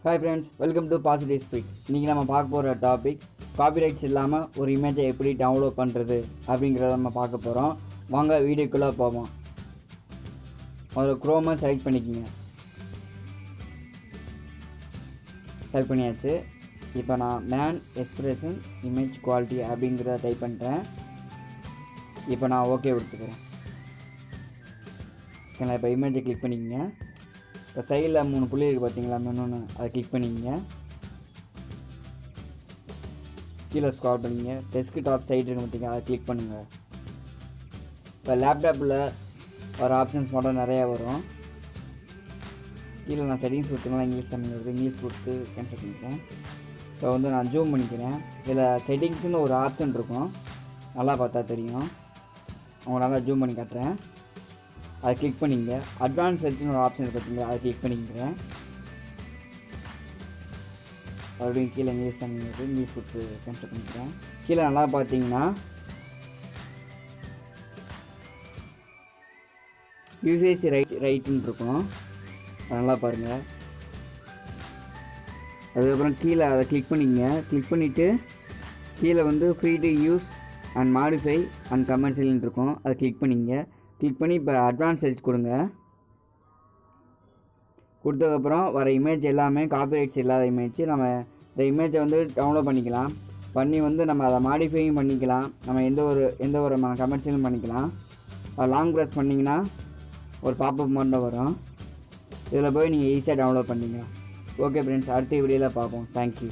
Hi friends, welcome to positive speak. இன்றைக்கி நம்ம பார்க்க போகிற டாபிக் காப்பிரைட்ஸ் இல்லாமல் ஒரு இமேஜை எப்படி டவுன்லோட் பண்ணுறது அப்படிங்கிறத நம்ம பார்க்க போகிறோம். வாங்க வீடியோக்குள்ளே போவோம். ஒரு க்ரோமை செலக்ட் பண்ணிக்கோங்க. செலக்ட் பண்ணியாச்சு. இப்போ நான் மேன் எக்ஸ்பிரஷன் இமேஜ் குவாலிட்டி அப்படிங்கிறத டைப் பண்ணுறேன். இப்போ நான் ஓகே கொடுத்துக்கிறேன். ஓகேங்களா? இப்போ இமேஜை கிளிக் பண்ணிக்கோங்க. இப்போ சைடில் 3 புள்ளி இருக்குது பார்த்தீங்களா, மெனுன்னு அதை கிளிக் பண்ணிக்கங்க. கீழே ஸ்க்ரால் பண்ணிங்க. டெஸ்க்டாப் சைடு இருக்குது பார்த்தீங்க, அதை கிளிக் பண்ணுங்கள். இப்போ லேப்டாப்பில் ஒரு ஆப்ஷன்ஸ் மட்டும் நிறையா வரும். கீழே நான் செட்டிங்ஸ் கொடுத்துக்கலாம், இங்கிலீஷ் தமிழ் இருக்குது. இங்கிலீஷ் கொடுத்து கேன்சல் பண்ணிக்கிறேன். இப்போ நான் ஜூம் பண்ணிக்கிறேன். இதில் செட்டிங்ஸ்னு ஒரு ஆப்ஷன் இருக்கும், நல்லா பார்த்தா தெரியும். அவங்க நல்லா ஜூம் பண்ணி காட்டுறேன். அதை கிளிக் பண்ணிங்க. அட்வான்ஸ் சர்ச்னு ஒரு ஆப்ஷன் பார்த்தீங்க, அதை கிளிக் பண்ணிக்கிறேன். மறுபடியும் கீழே இங்கிலீஷ் தமிழ் இருக்குது. இங்கிலீஷ் கொடுத்து கேன்சல் பண்ணிக்கிறேன். கீழே நல்லா பார்த்தீங்கன்னா யூசேஜ் ரைட்டுன்னு இருக்கும், நல்லா பாருங்கள். அதுக்கப்புறம் கீழே அதை கிளிக் பண்ணிங்க. கிளிக் பண்ணிவிட்டு கீழே free to use and modify and கமர்ஷியல்னு இருக்கும், அதை கிளிக் பண்ணிங்க. கிளிக் பண்ணி இப்போ அட்வான்ஸ் சர்ச் கொடுங்க. கொடுத்ததுக்கப்புறம் வர இமேஜ் எல்லாமே காப்பிரைட்ஸ் இல்லாத இமேஜ். நம்ம இந்த இமேஜை டவுன்லோட் பண்ணிக்கலாம். பண்ணி நம்ம அதை மாடிஃபையும் பண்ணிக்கலாம். நம்ம எந்த ஒரு கமர்ஷியலும் பண்ணிக்கலாம். லாங் ப்ரெஸ் பண்ணிங்கன்னா ஒரு பாப்அப் மட்டும் வரும். இதில் போய் நீங்கள் ஈஸியாக டவுன்லோட் பண்ணிக்கலாம். ஓகே ஃப்ரெண்ட்ஸ், அடுத்த வீடியோவில் பார்ப்போம். தேங்க்யூ.